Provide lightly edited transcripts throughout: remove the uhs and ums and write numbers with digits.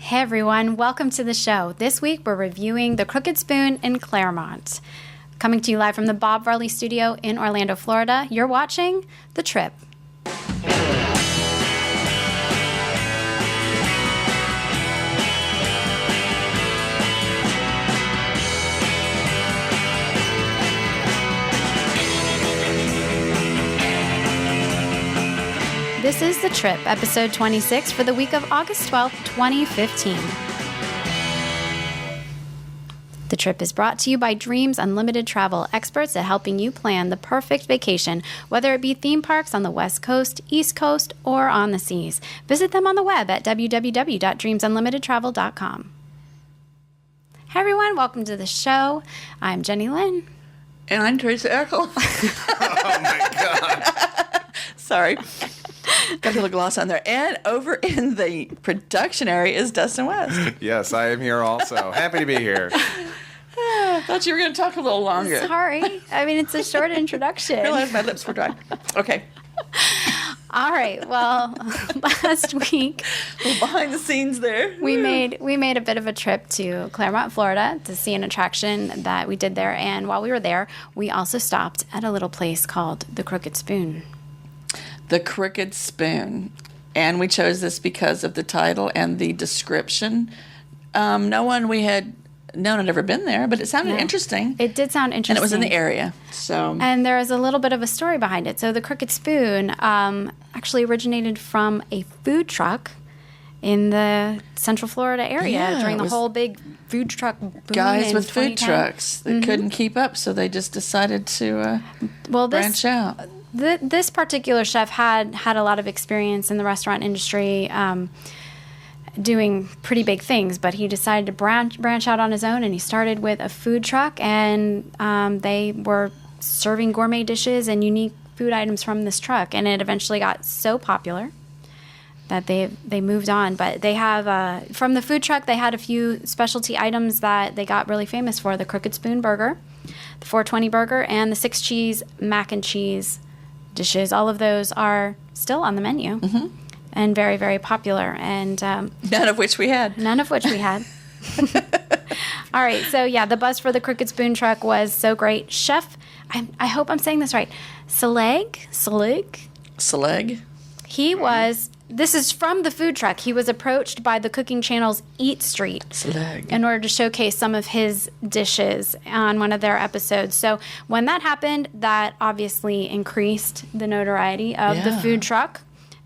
Hey everyone, welcome to the show. This week we're reviewing The Crooked Spoon in Clermont. Coming to you live from the Bob Varley Studio in Orlando, Florida, you're watching The Trip. This is The Trip, episode 26 for the week of August 12th, 2015. The Trip is brought to you by Dreams Unlimited Travel, experts at helping you plan the perfect vacation, whether it be theme parks on the West Coast, East Coast, or on the seas. Visit them on the web at www.dreamsunlimitedtravel.com. Hi everyone, welcome to the show. I'm Jenny Lynn. And I'm Teresa Eckel. Oh my God. Sorry. Got a little gloss on there. And over in the production area is Dustin West. Yes, I am here also. Happy to be here. Thought you were going to talk a little longer. Sorry. I mean, it's a short introduction. I realized my lips were dry. Okay. All right. Well, last week, Well, behind the scenes there. we made a bit of a trip to Clermont, Florida to see an attraction that we did there. And while we were there, we also stopped at a little place called the Crooked Spoon. The Crooked Spoon. And we chose this because of the title and the description. No one we had known had ever been there, but it sounded interesting. It did sound interesting. And it was in the area. So. And there is a little bit of a story behind it. So the Crooked Spoon actually originated from a food truck in the Central Florida area during the whole big food truck boom. Guys in with food 2010. trucks that couldn't keep up, so they just decided to branch out. This particular chef had a lot of experience in the restaurant industry, doing pretty big things, but he decided to branch out on his own, and he started with a food truck, and they were serving gourmet dishes and unique food items from this truck, and it eventually got so popular that they moved on. But they have, from the food truck, they had a few specialty items that they got really famous for: the Crooked Spoon Burger, the 420 Burger, and the 6-cheese mac and cheese dishes. All of those are still on the menu and very, very popular. And None of which we had. All right. So, yeah, the buzz for the Crooked Spoon truck was so great. Chef, I hope I'm saying this right, Saleg? He was, this is from the food truck. He was approached by the cooking channel's Eat Street in order to showcase some of his dishes on one of their episodes. So when that happened, that obviously increased the notoriety of the food truck.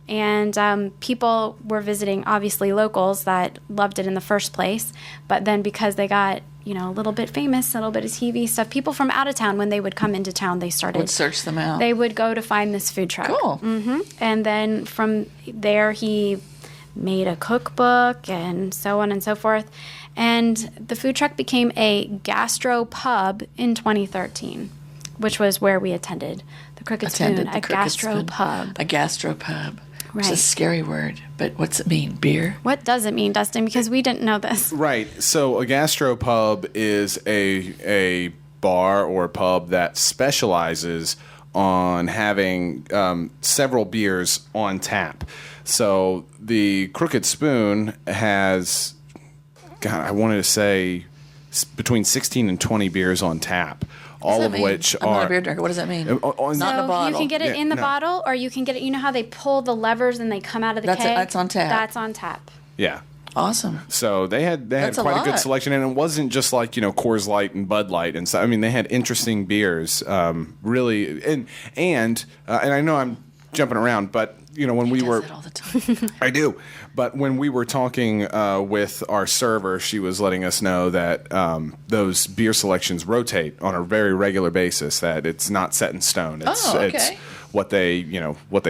And people were visiting, obviously locals that loved it in the first place. But then because they got, a little bit famous, a little bit of TV stuff, people from out of town, when they would come into town, they would search them out. They would go to find this food truck. Cool. And then from there, he made a cookbook and so on and so forth. And the food truck became a gastro pub in 2013, which was where we attended the Crooked Spoon, a gastro pub. A gastro pub. Right. It's a scary word, but what's it mean? Beer? What does it mean, Dustin? Because we didn't know this. Right. So a gastropub is a bar or pub that specializes on having several beers on tap. So the Crooked Spoon has, I wanted to say, between 16 and 20 beers on tap. All of which I'm not a beer drinker. What does that mean? Not in a bottle. You can get it in the bottle, or you can get it. You know how they pull the levers and they come out of the keg? That's on tap. That's on tap. Yeah. Awesome. So they had quite a good selection, and it wasn't just like Coors Light and Bud Light, and so I mean they had interesting beers, really, and I know I'm jumping around, but when we were that all the time. I do. But when we were talking with our server, she was letting us know that those beer selections rotate on a very regular basis, that it's not set in stone. It's what they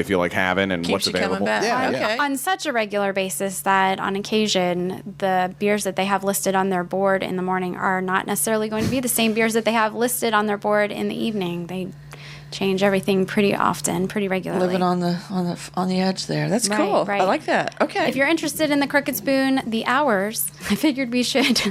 feel like having and Keeps what's available. Coming back. Yeah, okay. On such a regular basis that on occasion the beers that they have listed on their board in the morning are not necessarily going to be the same beers that they have listed on their board in the evening. They change everything pretty often, pretty regularly. Living on the edge there. That's Right, cool. right. I like that. Okay. If you're interested in the Crooked Spoon, the hours, I figured we should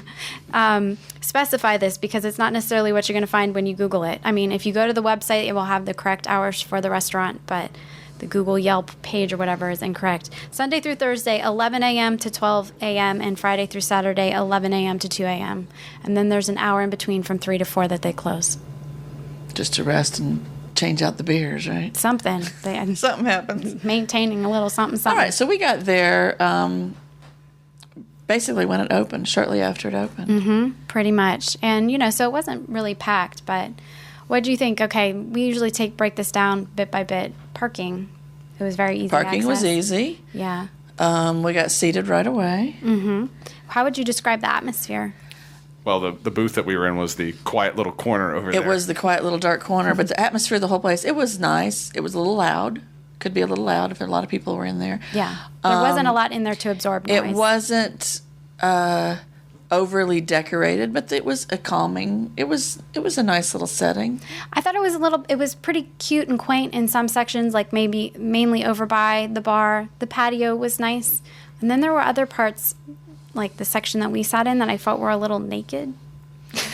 specify this because it's not necessarily what you're going to find when you Google it. I mean, if you go to the website, it will have the correct hours for the restaurant, but the Google Yelp page or whatever is incorrect. Sunday through Thursday, 11 a.m. to 12 a.m., and Friday through Saturday, 11 a.m. to 2 a.m. And then there's an hour in between from 3 to 4 that they close. Just to rest and change out the beers, right? Something. Something happens. Maintaining a little something. All right, so we got there basically when it opened, shortly after it opened. Mm-hmm, pretty much. And, so it wasn't really packed, but what do you think? Okay, we usually break this down bit by bit. Parking. It was very easy Parking access. was easy. Yeah. We got seated right away. Mm-hmm. How would you describe the atmosphere? Well, the booth that we were in was the quiet little corner over there. It was the quiet little dark corner, but the atmosphere of the whole place, it was nice. It was a little loud. Could be a little loud if a lot of people were in there. Yeah. There wasn't a lot in there to absorb noise. It wasn't overly decorated, but it was a calming. It was a nice little setting. I thought it was pretty cute and quaint in some sections, like maybe mainly over by the bar. The patio was nice. And then there were other parts, like the section that we sat in, that I felt were a little naked.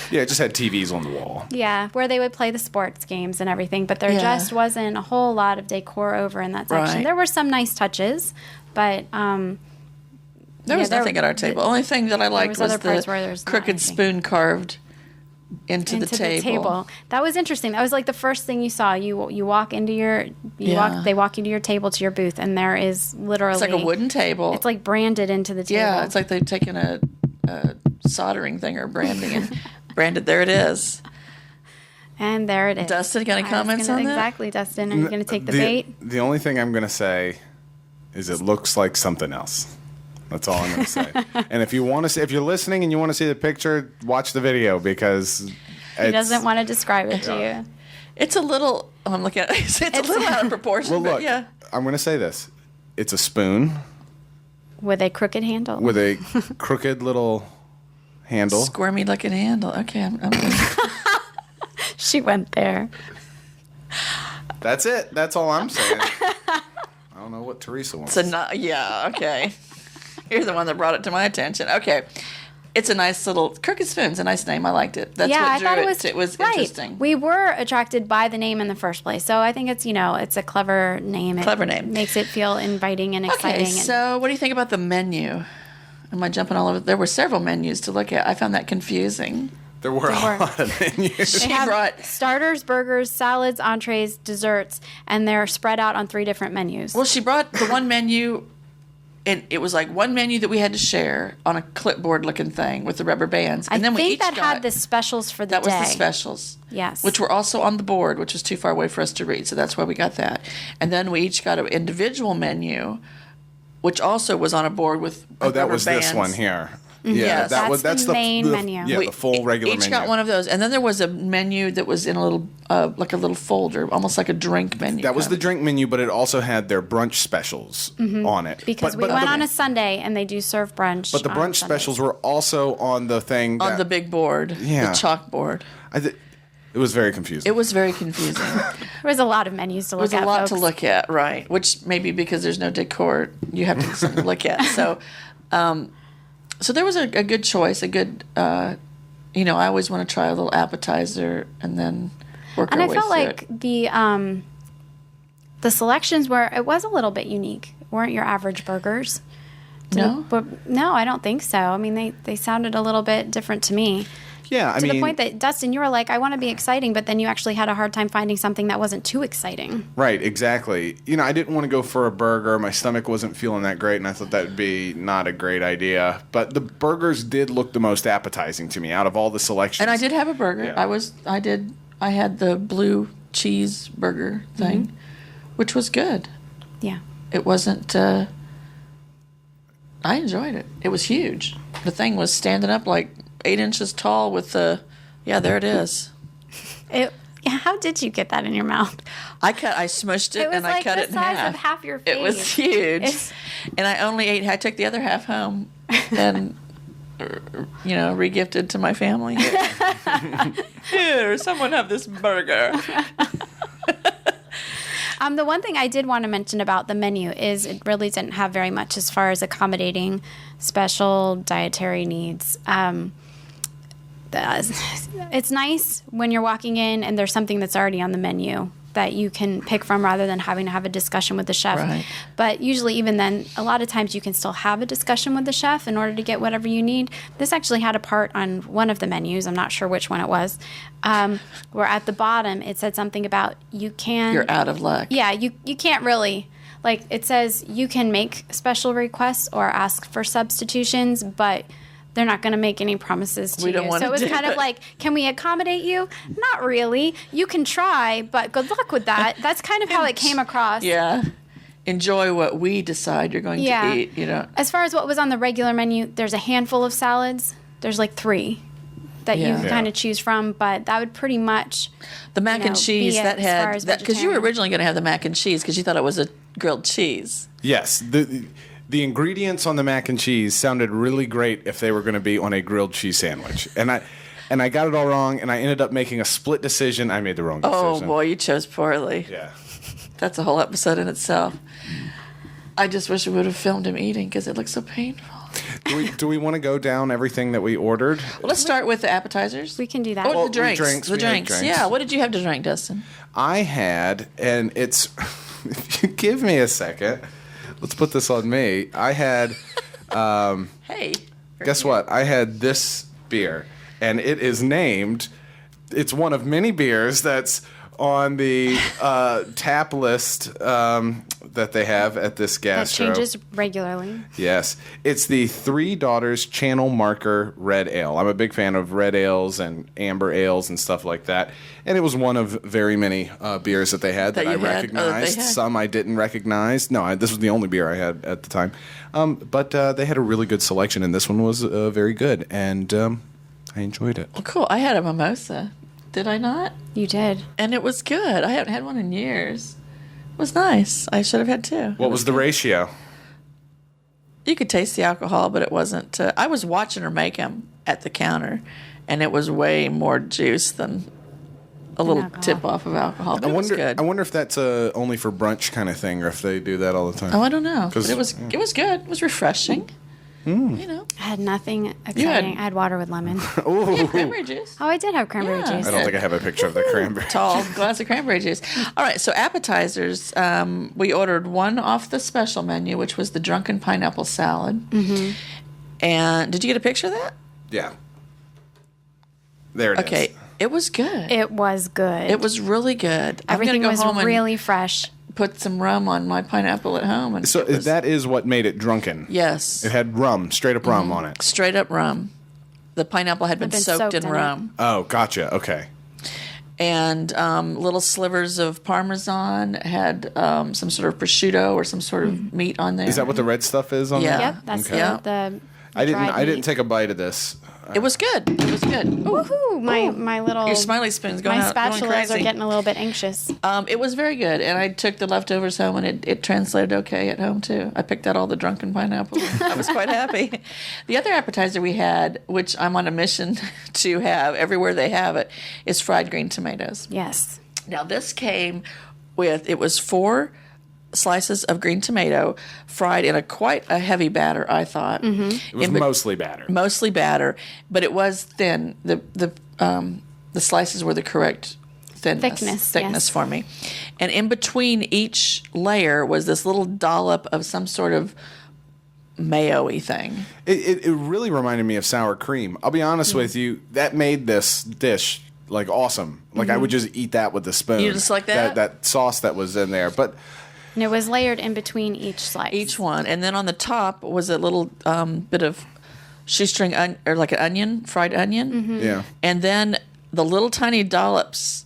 Yeah, it just had TVs on the wall. Yeah, where they would play the sports games and everything, but there just wasn't a whole lot of decor over in that section. Right. There were some nice touches, but there was nothing at our table. Only thing that I liked was the crooked spoon carved into the table. That was interesting. That was like the first thing you saw. You walk into they walk into your table to your booth, and there is literally it's like a wooden table. It's like branded into the table. Yeah, it's like they've taken a soldering thing or branding and branded. There it is. And there it is. Dustin, got any comments on that? Exactly, Dustin. Are you going to take the bait? The only thing I'm going to say is it looks like something else. That's all I'm going to say. And if you're listening and you want to see the picture, watch the video because he doesn't want to describe it to you. It's a little. I'm looking at it. It's a little out of proportion. Well, look, but yeah. I'm going to say this. It's a spoon with a crooked handle. With a crooked little handle. Squirmy looking handle. Okay, I'm She went there. That's it. That's all I'm saying. I don't know what Teresa wants. Yeah, okay. You're the one that brought it to my attention. Okay. It's a nice little Crooked Spoon's a nice name. I liked it. That's what drew it. It was right. interesting. We were attracted by the name in the first place. So I think it's, it's a clever name. Clever name. Makes it feel inviting and exciting. Okay, so what do you think about the menu? Am I jumping all over? There were several menus to look at. I found that confusing. There were a lot of menus. They have starters, burgers, salads, entrees, desserts, and they're spread out on 3 different menus. Well, she brought the one menu, and it was like one menu that we had to share on a clipboard-looking thing with the rubber bands. And then we each had the specials for the day. That was the specials. Yes. Which were also on the board, which was too far away for us to read, so that's why we got that. And then we each got an individual menu, which also was on a board with that was bands. This one here. Yeah, that's the main menu. Yeah, the full regular menu. Each menu. got one of those, and then there was a menu that was in a little, like a little folder, almost like a drink menu. That was the drink menu, but it also had their brunch specials on it. Because we went on a Sunday, and they do serve brunch. But the brunch specials were also on the thing on the big board, the chalkboard. It was very confusing. It was very confusing. There was a lot of menus to look at. There was a lot to look at, right? Which maybe because there's no decor, you have to something to look at. So. So there was a good choice, a good, I always want to try a little appetizer and then work our way through it. And I felt like the selections it was a little bit unique. Weren't your average burgers? No? No, I don't think so. I mean, they sounded a little bit different to me. Yeah, to the point that, Dustin, you were like, I want to be exciting, but then you actually had a hard time finding something that wasn't too exciting. Right, exactly. I didn't want to go for a burger. My stomach wasn't feeling that great, and I thought that would be not a great idea. But the burgers did look the most appetizing to me out of all the selections. And I did have a burger. Yeah. I had the blue cheese burger thing, which was good. Yeah. It wasn't, I enjoyed it. It was huge. The thing was standing up like 8 inches tall with there it is. How did you get that in your mouth? I smushed it and I cut it in half. It was like the size of half your face. It was huge. And I only ate, I took the other half home and, re-gifted to my family. Here, someone have this burger. The one thing I did want to mention about the menu is it really didn't have very much as far as accommodating special dietary needs. It's nice when you're walking in and there's something that's already on the menu that you can pick from rather than having to have a discussion with the chef. Right. But usually even then, a lot of times you can still have a discussion with the chef in order to get whatever you need. This actually had a part on one of the menus. I'm not sure which one it was. Where at the bottom it said something about You're out of luck. Yeah, you can't really. Like, it says you can make special requests or ask for substitutions, but they're not going to make any promises to We don't you. want So to it was do kind of it. like, can we accommodate you? Not really. You can try, but good luck with that. That's kind of how it came across. Yeah. Enjoy what we decide you're going Yeah. to eat, you know. As far as what was on the regular menu, there's a handful of salads. There's like 3 that you Yeah. can kind of choose from, but that would pretty much The mac and cheese be it that as far had as that because you were vegetarian. originally going to have the mac and cheese because you thought it was a grilled cheese. Yes, the ingredients on the mac and cheese sounded really great if they were going to be on a grilled cheese sandwich, and I got it all wrong, and I ended up making a split decision. I made the wrong decision. Oh boy, you chose poorly. Yeah. That's a whole episode in itself. I just wish we would have filmed him eating because it looks so painful. Do we want to go down everything that we ordered? Well, let's start with the appetizers. We can do that. Oh, Well, the drinks. we The drinks. had drinks. Yeah. What did you have to drink, Dustin? I had, and it's. If you give me a second, let's put this on me. I had. Hey. Guess what? I had this beer, and it is named. It's one of many beers that's on the tap list that they have at this That gastro. changes regularly. Yes, it's the Three Daughters Channel Marker Red Ale. I'm a big fan of red ales and amber ales and stuff like that. And it was one of very many beers that they had that That I you had? Oh, that they recognized. had? Some I didn't recognize. No, this was the only beer I had at the time. But they had a really good selection, and this one was very good. And I enjoyed it. Well, cool. I had a mimosa. Did I not? You did. And it was good. I haven't had one in years. It was nice. I should have had 2. What was the ratio? You could taste the alcohol, but it wasn't. I was watching her make them at the counter, and it was way more juice than a little alcohol. tip off of alcohol. But I it was wonder. good. I wonder if that's only for brunch kind of thing, or if they do that all the time. Oh, I don't know. 'Cause- But it was good. It was refreshing. You know, I had nothing exciting. I had water with lemon. yeah, cranberry juice. Oh, I did have cranberry Yeah. juice. I don't think I have a picture of the cranberry. Tall glass of cranberry juice. All right, so appetizers. We ordered one off the special menu, which was the Drunken pineapple salad. Mm-hmm. And did you get a picture of that? Yeah. There it is. Okay, it was good. It was good. It was really good. Everything I'm gonna was go home and really fresh. put some rum on my pineapple at home. And So it was- that is what made it drunken. yes, It had rum, straight up rum on it. straight up rum. The pineapple had been soaked in in it. rum. Oh, gotcha. Okay. And little slivers of Parmesan, had some sort of prosciutto or some sort of meat on there. Is that what the red stuff is on Yeah. there? Yep, that's Okay. Yeah. the I didn't. dried I didn't meat. take a bite of this. It was good. It was good. Ooh. Woohoo! My little Your smiley spoon's going my out, going spatulas crazy. are getting a little bit anxious. It was very good, and I took the leftovers home, and it translated okay at home too. I picked out all the Drunken pineapple. I was quite happy. The other appetizer we had, which I'm on a mission to have everywhere they have it, is fried green tomatoes. Yes. Now this came with, it was 4 slices of green tomato fried in quite a heavy batter, I thought. It was mostly batter. Mostly batter, but it was thin. The slices were the correct thickness yes. for me. And in between each layer was this little dollop of some sort of mayo-y thing. It really reminded me of sour cream. I'll be honest with you. That made this dish like awesome. Like I would just eat that with a spoon. You just like that? That sauce that was in there, but. And it was layered in between each slice. Each one. And then on the top was a little bit of shoestring or like an onion, fried onion. Yeah. And then the little tiny dollops,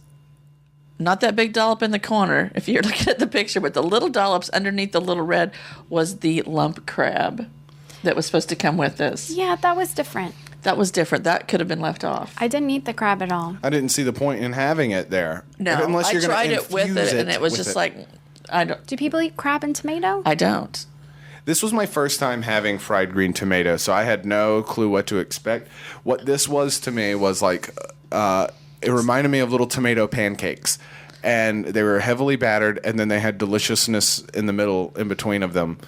not that big dollop in the corner, if you're looking at the picture, but the little dollops underneath the little red was the lump crab that was supposed to come with this. Yeah, that was different. That was different. That could have been left off. I didn't eat the crab at all. I didn't see the point in having it there. No, Unless you're I gonna tried it with infuse it, and it was with just it. like, I don't. Do people eat crab and tomato? I don't. This was my first time having fried green tomato, so I had no clue what to expect. What this was to me was like, it reminded me of little tomato pancakes. And they were heavily battered, and then they had deliciousness in the middle, in between of them.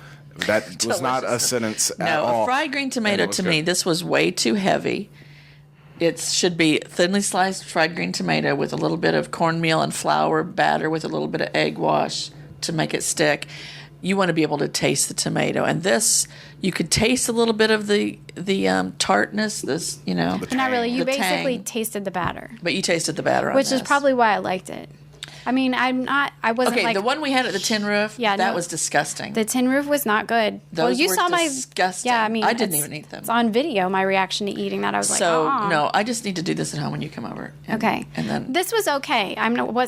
That was not a sentence at No, all. a fried green And tomato it was to good. me, this was way too heavy. It should be thinly sliced fried green tomato with a little bit of cornmeal and flour batter with a little bit of egg wash to make it stick. You want to be able to taste the tomato, and this you could taste a little bit of the tartness. This, But not really. You the basically tang. tasted the batter, But you tasted the batter on which is this. probably why I liked it. I mean, I wasn't Okay, like the one we had at the tin roof, Yeah, that no. was disgusting. the tin roof was not good. Those you were saw disgusting. Yeah, I mean, I didn't it's- even eat them. It's on video. My reaction to eating that, I was So like, no, I just need to do this at home when you come over. Okay. And then This was okay.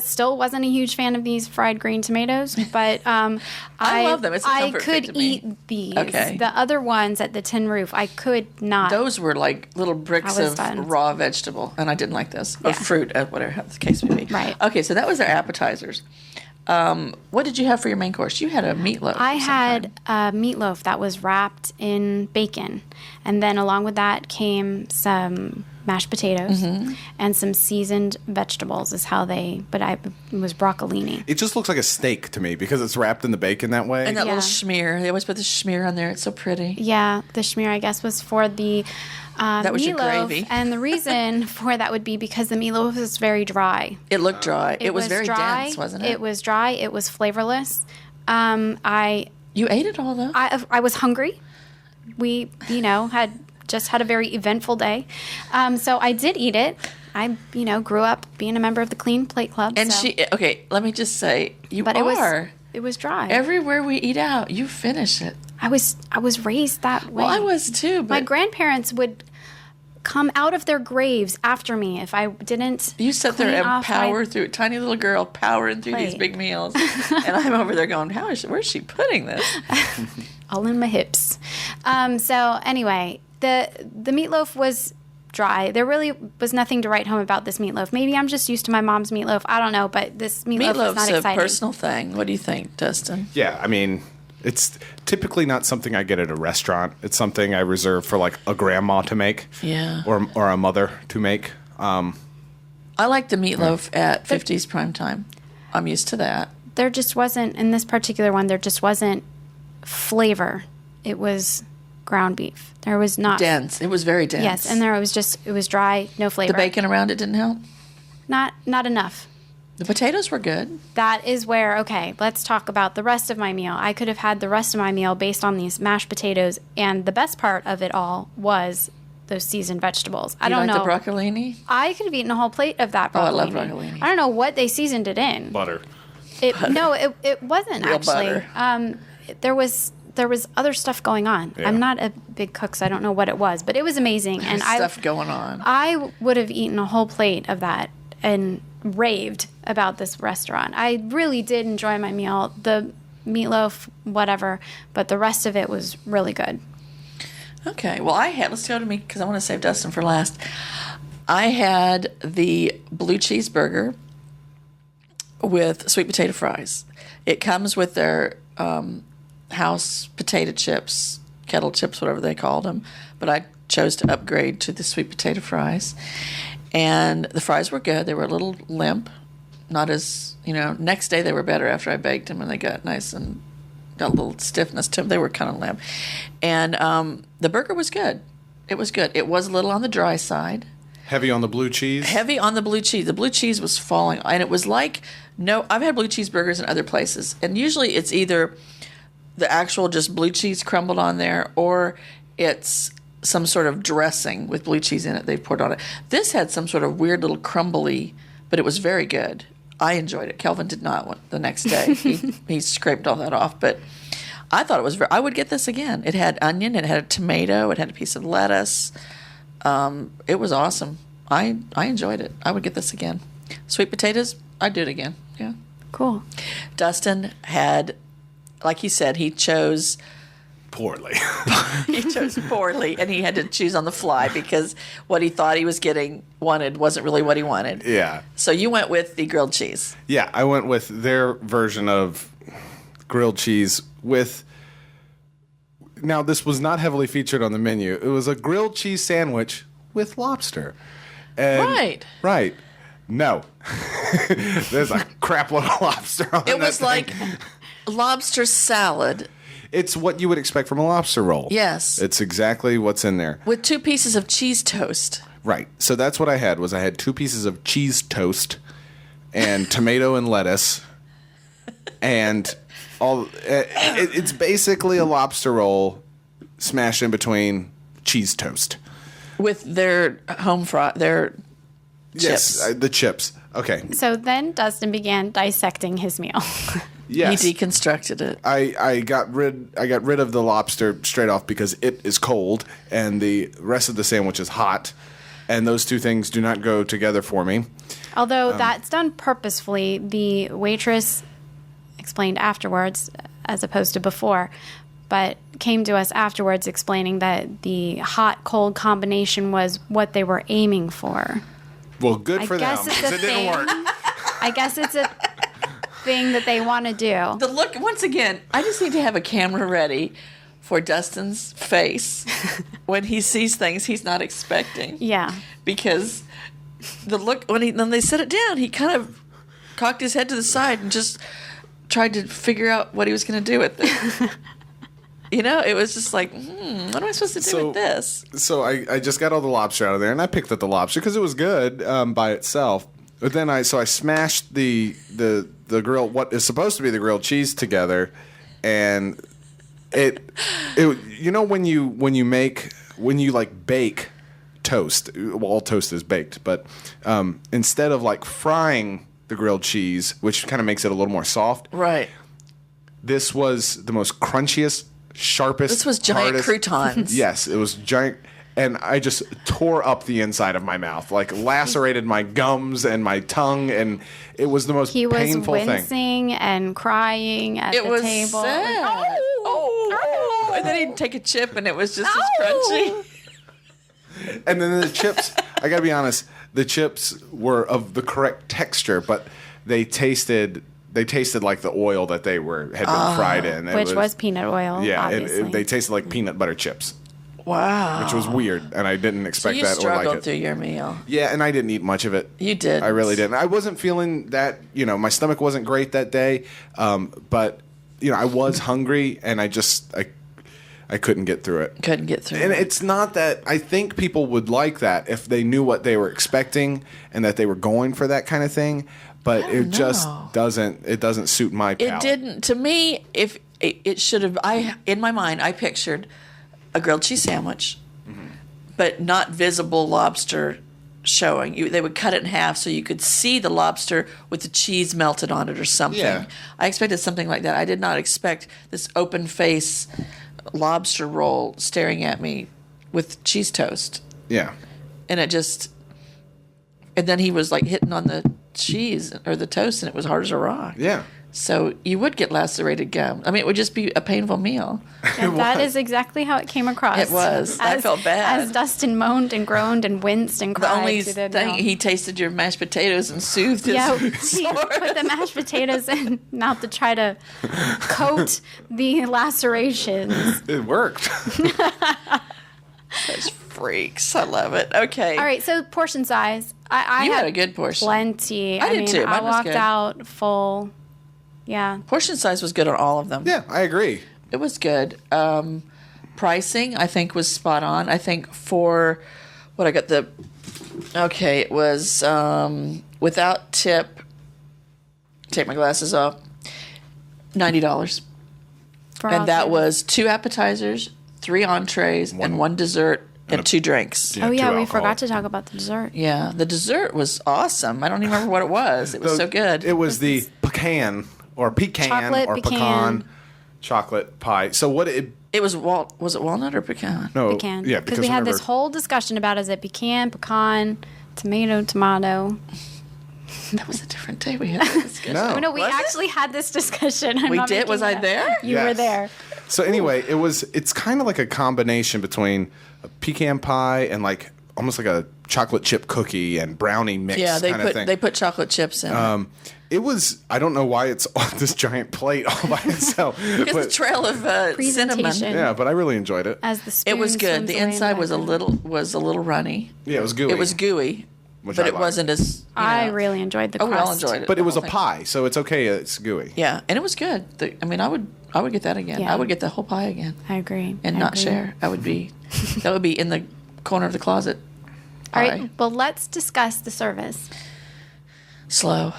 Still wasn't a huge fan of these fried green tomatoes, but I love them. It's a I comfort food could to me. eat these. Okay. The other ones at the tin roof, I could not. those were like little bricks I was of done. raw vegetable, and I didn't like this. Or Yeah. fruit, whatever the case may be. Right. Okay, so that was our appetizers. What did you have for your main course? You had a meatloaf. I of some had kind. a meatloaf that was wrapped in bacon, and then along with that came some mashed potatoes Mm-hmm. and some seasoned vegetables. It was broccolini. It just looks like a steak to me because it's wrapped in the bacon that way. And that Yeah. little schmear. They always put the schmear on there. It's so pretty. Yeah, the schmear, I guess, was for the That was meatloaf, your gravy. and the reason for that would be because the meatloaf was very dry. It looked dry. It was very dry. dense, wasn't it? It was dry. It was flavorless. I You ate it all though. I was hungry. We, had just had a very eventful day, so I did eat it. I, grew up being a member of the Clean Plate Club, and so- okay, let me just say, you but are. it was dry. Everywhere we eat out, you finish it. I was raised that way. Well, I was too, but My grandparents would come out of their graves after me if I didn't. you sit there clean and off my- power through, tiny little girl powering through these Plate. big meals, and I'm over there going, where's she putting this? all in my hips. So anyway, the meatloaf was dry. There really was nothing to write home about this meatloaf. Maybe I'm just used to my mom's meatloaf. I don't know, but this meatloaf was not Meatloaf's a exciting. personal thing. What do you think, Dustin? Yeah, I mean, it's typically not something I get at a restaurant. It's something I reserve for like a grandma to make, Yeah. or a mother to make. I like the meatloaf at 50s prime time. I'm used to that. There just wasn't, in this particular one, there just wasn't flavor. It was ground beef. There was not. Dense. It was very dense. Yes, and it was dry, no flavor. the bacon around it didn't help. Not enough. The potatoes were good. That is where, okay, let's talk about the rest of my meal. I could have had the rest of my meal based on these mashed potatoes, and the best part of it all was those seasoned vegetables. I You don't like know. the broccolini? I could have eaten a whole plate of that broccolini. Oh, I love broccolini. I don't know what they seasoned it in. Butter. No, it wasn't Real actually. butter. There was other stuff going on. Yeah. I'm not a big cook, so I don't know what it was, but it was amazing. And Stuff going on. I would have eaten a whole plate of that and raved about this restaurant. I really did enjoy my meal. The meatloaf, whatever, but the rest of it was really good. Okay. Well, let's go to me because I want to save Dustin for last. I had the blue cheeseburger with sweet potato fries. It comes with their house potato chips, kettle chips, whatever they called them. But I chose to upgrade to the sweet potato fries. And the fries were good. They were a little limp. Not as, next day they were better after I baked them and they got nice and got a little stiffness to them. They were kind of limp. And the burger was good. It was good. It was a little on the dry side. Heavy on the blue cheese. Heavy on the blue cheese. The blue cheese was falling. And it was like, I've had blue cheeseburgers in other places. And usually it's either the actual just blue cheese crumbled on there or it's some sort of dressing with blue cheese in it they've poured on it. This had some sort of weird little crumbly, but it was very good. I enjoyed it. Kelvin did not the next day. He scraped all that off, but I thought it was I would get this again. It had onion, it had a tomato, it had a piece of lettuce. It was awesome. I enjoyed it. I would get this again. Sweet potatoes, I'd do it again. Yeah. Cool. Dustin had, like he said, he chose Poorly. poorly, and he had to choose on the fly because what he thought he was wanted wasn't really what he wanted. Yeah. So you went with the grilled cheese. Yeah, I went with their version of grilled cheese with. Now, this was not heavily featured on the menu. It was a grilled cheese sandwich with lobster. And, Right. Right. No. There's a crap load of lobster on It was that like thing. lobster salad. It's what you would expect from a lobster roll. Yes. It's exactly what's in there. With 2 pieces of cheese toast. Right. So that's what I had. I had 2 pieces of cheese toast and tomato and lettuce, and all. It's basically a lobster roll smashed in between cheese toast with their home fry, their yes, chips. The chips. Okay. So then Dustin began dissecting his meal. Yes. He deconstructed it. I got rid of the lobster straight off because it is cold and the rest of the sandwich is hot, and those 2 things do not go together for me. Although that's done purposefully, the waitress explained afterwards as opposed to before, but came to us afterwards explaining that the hot-cold combination was what they were aiming for. Well, good for them. I guess it's a It didn't work. I guess it's a thing that they want to do. The look, once again, I just need to have a camera ready for Dustin's face when he sees things he's not expecting. Yeah. Because the look, when they set it down, he kind of cocked his head to the side and just tried to figure out what he was going to do with it. It was just like, what am I supposed to do with this? So I just got all the lobster out of there, and I picked up the lobster because it was good by itself. But then I smashed the grill, what is supposed to be the grilled cheese, together, and it when you like bake toast, well, all toast is baked, but instead of like frying the grilled cheese, which kind of makes it a little more soft, Right. this was the most crunchiest, sharpest. This was giant hardest, croutons. Yes, it was giant. And I just tore up the inside of my mouth, like lacerated my gums and my tongue, and it was the most painful thing. He was wincing and crying at the table. Sad. Like, Oh. And then he'd take a chip, and it was just as crunchy. And then the chips, I gotta be honest, the chips were of the correct texture, but they tasted like the oil that they had been fried in. which was peanut oil, Yeah, obviously. they tasted like peanut butter chips. Wow. Which was weird, and I didn't expect you that or like struggled it. through your meal. Yeah, and I didn't eat much of it. You did. I really didn't. I wasn't feeling that, my stomach wasn't great that day, but, I was hungry, and I couldn't get through it. Couldn't get through And it. it's not that I think people would like that if they knew what they were expecting and that they were going for that kind of thing, but it just doesn't suit my palate. It didn't. To me, if it should have, in my mind, I pictured a grilled cheese sandwich, but not visible lobster showing. They would cut it in half so you could see the lobster with the cheese melted on it or something. Yeah. I expected something like that. I did not expect this open face lobster roll staring at me with cheese toast. Yeah. And and then he was like hitting on the cheese or the toast, and it was hard as a rock. Yeah. So you would get lacerated gum. I mean, it would just be a painful meal. And that is exactly how it came across. It was. I felt bad. As Dustin moaned and groaned and winced and cried. The only through the thing, meal. he tasted your mashed potatoes and soothed his Yeah, he sores. put the mashed potatoes in mouth to try to coat the lacerations. It worked. Those freaks. I love it. Okay. All right, so portion size. I You had had a good portion. plenty. I did too. I Mine was walked good. out full. Yeah. Portion size was good on all of them. Yeah, I agree. It was good. Pricing, I think, was spot on. I think for what I got it was without tip, take my glasses off, $90. For all And that three. was 2 appetizers, 3 entrees, and 1 dessert, and 2 drinks. Oh, yeah, 2 we alcohol. forgot to talk about the dessert. Yeah, the dessert was awesome. I don't even remember what it was. It was so good. It was the pecan or pecan Chocolate or pecan chocolate pie. So what It was was it walnut or pecan? no Pecan. yeah Because we had this whole discussion about is it pecan, tomato. That was a different day we had that discussion. No. Oh, no, we Was it? actually had this discussion. I'm We not did? making Was I it up. there? You were Yes. there. So anyway, it's kind of like a combination between a pecan pie and like almost like a chocolate chip cookie and brownie mix Yeah, kind of thing. they put chocolate chips in. It was, I don't know why it's on this giant plate all by itself. Because the but, trail of cinnamon. Presentation. yeah, but I really enjoyed it. As the spoon It was good. swims The away in inside was a background. little runny. Yeah, it was gooey. It was gooey, Which but I it liked. wasn't as. I really enjoyed the Oh, we crust. all enjoyed it. But it was the a whole thing. pie, so it's okay. It's gooey. Yeah, and it was good. I would get that again. Yeah. I would get the whole pie again I agree. and I not agree. share. That would be in the corner of the closet. All pie. right. Well, let's discuss the service. Slow.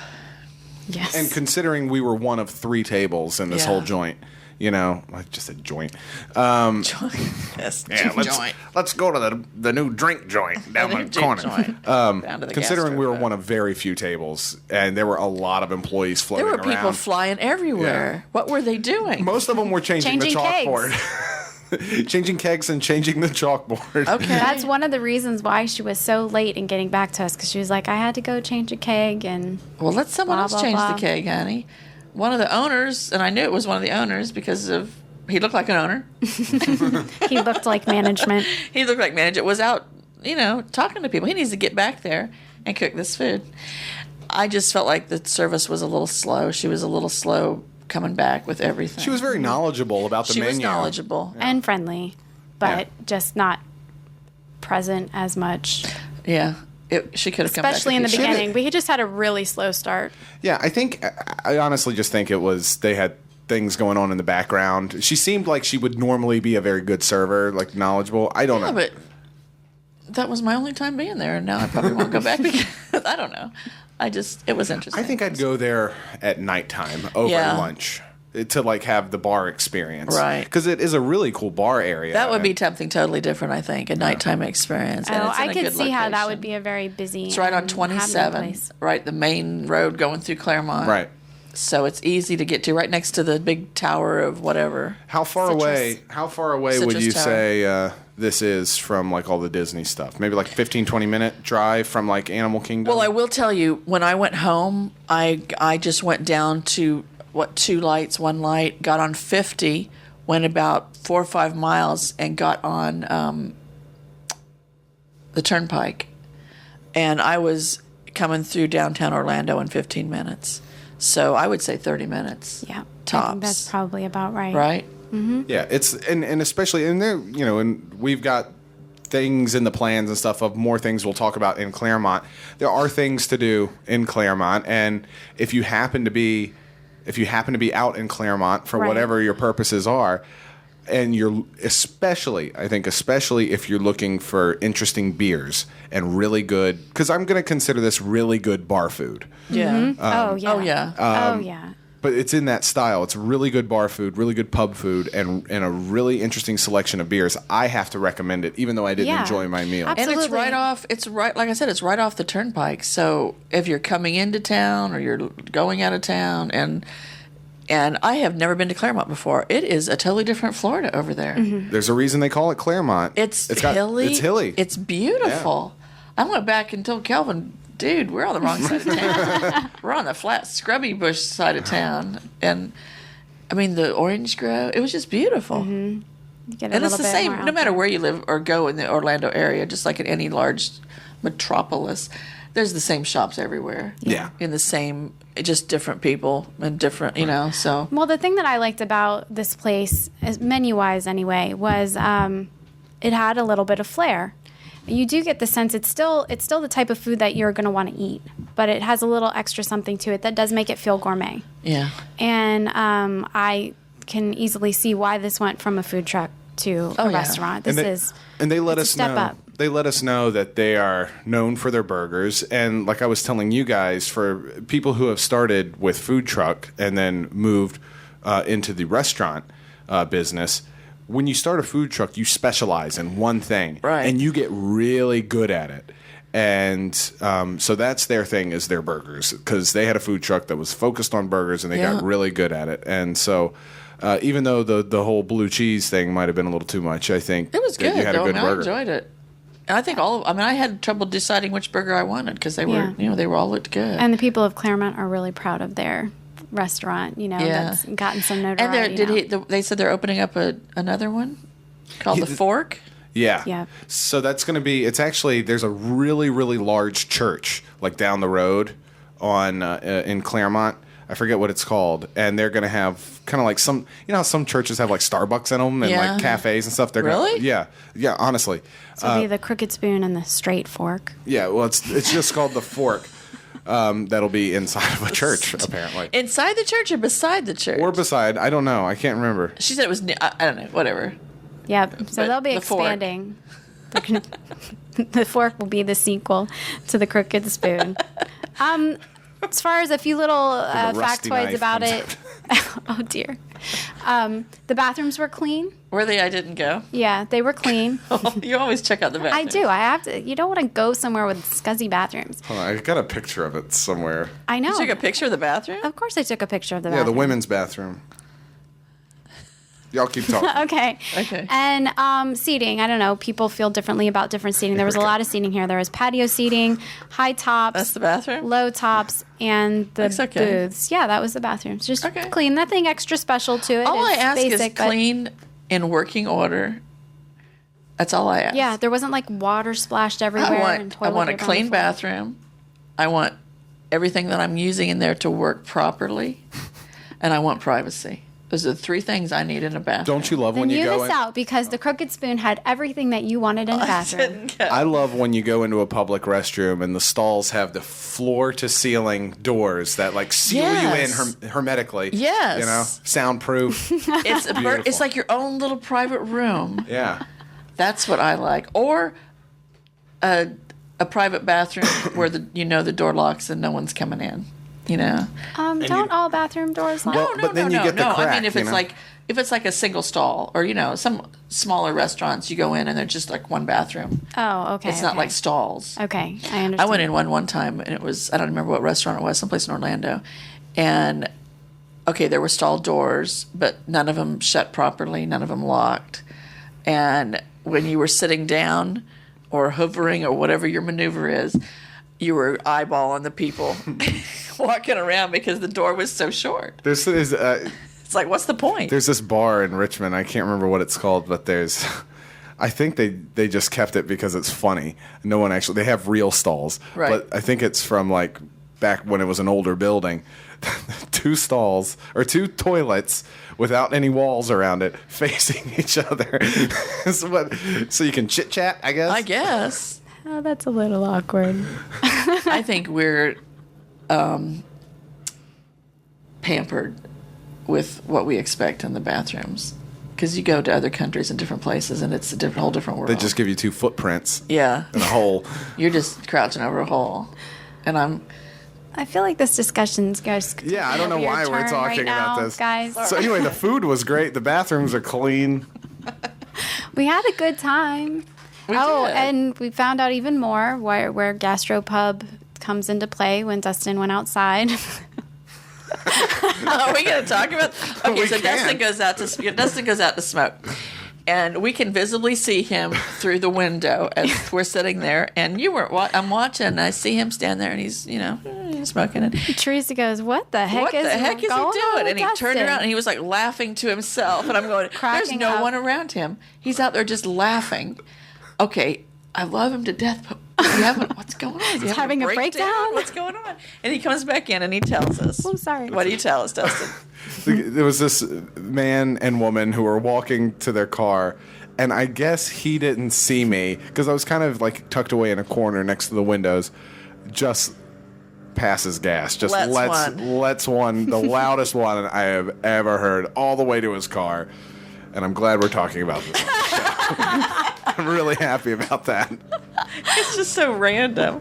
Yes. And considering we were one of 3 tables in this Yeah. whole joint, you know, I just said joint. Yes. Yeah, let's go to the new drink joint down The the new corner. joint. Down to the Considering gastro we were joint. one of very few tables, and there were a lot of employees floating There around. were people flying everywhere. What were they doing? Most of them were changing the Changing chalkboard. Changing kegs and changing the chalkboard. Okay. That's one of the reasons why she was so late in getting back to us, because she was like, I had to go change a keg. And Well, let someone Blah, else blah, change blah. the keg, honey. One of the owners, and I knew it was one of the owners because of he looked like an owner. he looked like management. He looked like manager. Was out, talking to people. He needs to get back there and cook this food. I just felt like the service was a little slow. She was a little slow coming back with everything. She was very knowledgeable about the She menu. was knowledgeable. And friendly, but Yeah. just not present as much, Yeah. She could have come back. especially in the if she- beginning. We just had a really slow start. Yeah, I honestly just think they had things going on in the background. She seemed like she would normally be a very good server, like knowledgeable. I don't Yeah, know. but that was my only time being there, and now I probably won't go back because I don't know. It was interesting. I think I'd go there at nighttime over Yeah. lunch to like have the bar experience. Right. Because it is a really cool bar area. that would be something totally different. I think a nighttime experience. And Oh, it's in I a could good see how that location. would be a very busy. It's right on and 27, happening place. right, the main road going through Clermont. Right. So it's easy to get to, right next to the big tower of whatever. How far Citrus. away? How far away would Citrus you Tower. say this is from like all the Disney stuff? Maybe like 15, 20-minute drive from like Animal Kingdom. Well, I will tell you, when I went home, I just went down to 2 lights, 1 light, got on 50, went about 4 or 5 miles, and got on the Turnpike, and I was coming through downtown Orlando in 15 minutes. So I would say 30 minutes. Yeah, I Tops. think that's probably about right. Right? Yeah, it's and especially in there, and we've got things in the plans and stuff of more things we'll talk about in Clermont. There are things to do in Clermont, and if you happen to be out in Clermont for Right. whatever your purposes are, and you're especially if you're looking for interesting beers and really good, because I'm going to consider this really good bar food. Yeah. Oh yeah. Oh, yeah. Oh yeah. But it's in that style. It's really good bar food, really good pub food, and a really interesting selection of beers. I have to recommend it, even though I didn't Yeah. enjoy my meal. And it's Absolutely. like I said, it's right off the Turnpike. So if you're coming into town or you're going out of town, and I have never been to Clermont before, it is a totally different Florida over there. There's a reason they call it Clermont. It's got- hilly. It's hilly. It's beautiful. I went back and told Kelvin, dude, we're on the wrong side of town. We're on the flat, scrubby bush side of town. And, I mean, the orange grove, it was just beautiful. You get a And it's little the bit same, more no out matter there. where you live or go in the Orlando area, just like in any large metropolis, there's the same shops everywhere. Yeah. In the same, just different people and different, so. Well, the thing that I liked about this place, menu-wise anyway, was it had a little bit of flair. You do get the sense it's still the type of food that you're going to want to eat, but it has a little extra something to it that does make it feel gourmet. Yeah. And I can easily see why this went from a food truck to Oh, a yeah. restaurant. and they let it's a us step know. up. They let us know that they are known for their burgers, and like I was telling you guys, for people who have started with food truck and then moved into the restaurant business. When you start a food truck, you specialize in one thing, Right. and you get really good at it. And so that's their thing, is their burgers, because they had a food truck that was focused on burgers, and they Yeah. got really good at it. And so even though the whole blue cheese thing might have been a little too much, I think It was that good, you had a though. good I burger. enjoyed it. And I think I had trouble deciding which burger I wanted because they were, Yeah. they were all looked good. And the people of Clermont are really proud of their restaurant, Yeah. that's gotten some notoriety. And now. they said they're opening up another one called The Fork. Yeah. Yeah. So that's going to be. It's actually, there's a really really large church like down the road on in Clermont. I forget what it's called, and they're going to have kind of like some. How some churches have like Starbucks in them and Yeah. like cafes and stuff. They're Really? Gonna, yeah. Honestly, So it'll be the crooked spoon and the straight fork. yeah. Well, it's just called the Fork. That'll be inside of a church apparently, Inside the church or beside the church? or beside. I don't know. I can't remember. She said it was, I don't know, whatever. Yep. So But they'll be the fork. expanding. The fork will be the sequel to the crooked spoon. As far as a few little factoids about it. Oh, dear. The bathrooms were clean. Were they? I didn't go. Yeah, they were clean. You always check out the bathroom. I do. I have to. You don't want to go somewhere with scuzzy bathrooms. Hold on, I got a picture of it somewhere. I know. You took a picture of the bathroom? Of course I took a picture of the Yeah, bathroom. the women's bathroom. Y'all keep talking. Okay. Okay. And seating. I don't know. People feel differently about different seating. There was a lot of seating here. There was patio seating, high tops. That's the bathroom? Low tops, and the That's okay. booths. Yeah, that was the bathrooms. Just Okay. clean. Nothing extra special to it. All I It's ask basic, is but- clean in working order. That's all I ask. Yeah, there wasn't like water splashed everywhere. and I toilet want a paper on clean the floor. bathroom. I want everything that I'm using in there to work properly. And I want privacy. Those are the three things I need in a bathroom. Don't you love Then when you you go miss in? out because the Crooked Spoon had everything that you wanted in a bathroom. Didn't go. I love when you go into a public restroom and the stalls have the floor to ceiling doors that like seal Yes. you in hermetically. Yes. You know, soundproof. It's Beautiful. it's like your own little private room. Yeah. That's what I like. Or a private bathroom where the door locks and no one's coming in. You know. Don't all bathroom doors lock? Well, but then you get the I crack, mean, if you it's know? like a single stall, or some smaller restaurants, you go in and they're just like one bathroom. Oh, okay. It's not okay. like stalls. Okay, I understand. I went in one time, and it was, I don't remember what restaurant it was, someplace in Orlando, and okay, there were stall doors, but none of them shut properly, none of them locked, and when you were sitting down or hovering or whatever your maneuver is, you were eyeballing the people walking around because the door was so short. There's It's like, what's the point? There's this bar in Richmond. I can't remember what it's called, but there's. I think they just kept it because it's funny. No one actually. They have real stalls, Right. but I think it's from like back when it was an older building. 2 stalls or 2 toilets without any walls around it, facing each other. So you can chit chat, I guess. I guess. Oh, that's a little awkward. I think we're pampered with what we expect in the bathrooms. Because you go to other countries and different places, and it's a whole different world. They just give you 2 footprints yeah. in a hole. You're just crouching over a hole. And I feel like this discussion's goes. Yeah, I don't know over your why we're turn talking right about now, this, guys. So anyway, the food was great. The bathrooms are clean. We had a good time. We Oh, did. and we found out even more where gastropub comes into play when Dustin went outside. are we going to talk about? Okay, We so can. Dustin goes out to smoke, and we can visibly see him through the window as we're sitting there. And I'm watching, and I see him stand there, and he's smoking. And Teresa goes, "What the heck what is the heck is he going on doing?" with And he turned Dustin?" around, and he was like laughing to himself. And I'm going, "There's Cracking no up. one around him. He's out there just laughing." Okay, I love him to death, but what's going on? Is he having a breakdown? What's going on? And he comes back in and he tells us. I'm sorry. What do you tell us, Dustin? There was this man and woman who were walking to their car, and I guess he didn't see me because I was kind of like tucked away in a corner next to the windows. Just passes gas. Just lets one, the loudest one I have ever heard, all the way to his car. And I'm glad we're talking about this. On the show. I'm really happy about that. It's just so random.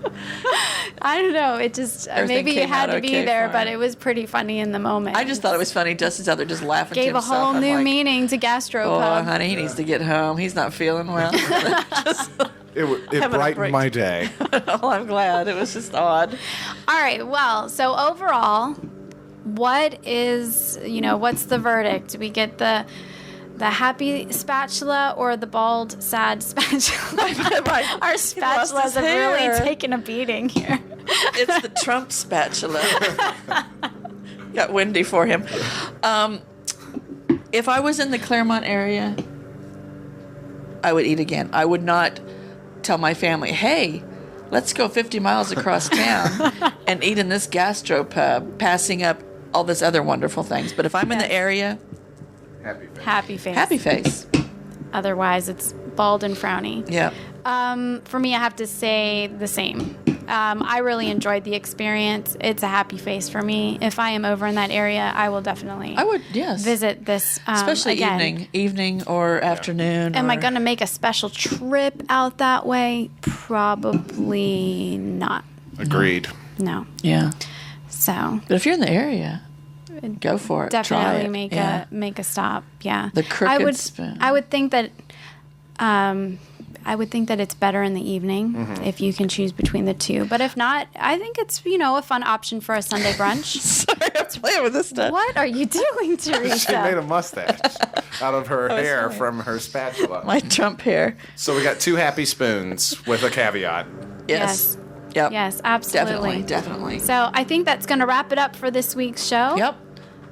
I don't know. It just Everything maybe you came had out to be okay there, for but him. it was pretty funny in the moment. I just thought it was funny. Dustin's out there just laughing to Gave a himself. whole I'm new like, meaning to gastropub. Oh, honey, he needs to get home. He's not feeling well. Just, It Having a brightened break. my day. oh, I'm glad. It was just odd. All right. Well, so overall, what's the verdict? We get the happy spatula or the bald, sad spatula? Our spatulas have really taken a beating here. It's the Trump spatula. Got windy for him. If I was in the Clermont area, I would eat again. I would not tell my family, hey, let's go 50 miles across town and eat in this gastro pub, passing up all this other wonderful things. But if I'm in the area, Happy face. Happy face. happy face. Otherwise, it's bald and frowny. Yeah. For me, I have to say the same. I really enjoyed the experience. It's a happy face for me. If I am over in that area, I will definitely visit this especially again. evening or afternoon. Am I going to make a special trip out that way? Probably not. Agreed. No. Yeah. So. But if you're in the area, go for it. Definitely Try it. make a stop. Yeah. The crooked spoon. I would think that. I would think that it's better in the evening if you can choose between the two. But if not, I think it's, a fun option for a Sunday brunch. Sorry, I'm playing with this stuff. What are you doing, Teresa? She made a mustache out of her hair from her spatula. My Trump hair. So we got 2 happy spoons with a caveat. Yes. Yep. Yes, absolutely. Definitely. So I think that's going to wrap it up for this week's show. Yep.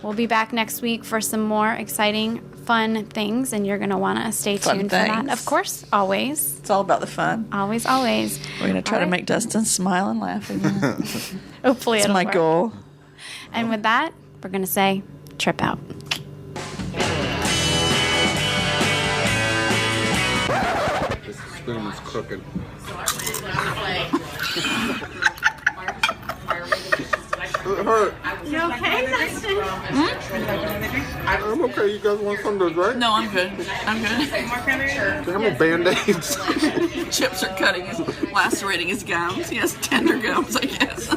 We'll be back next week for some more exciting, fun things, and you're going to want to stay tuned for that. Of course, always. It's all about the fun. Always, always. We're going to try to make Dustin smile and laugh again. Hopefully That's it'll my work. goal. And with that, we're going to say, trip out. This spoon is crooked. It hurt. You okay, Dustin? I'm okay. You guys want some of those, right? No, I'm good. I'm good. How many Band-Aids? Chips are cutting lacerating his gums. He has tender gums, I guess.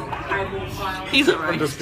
He's all right. Just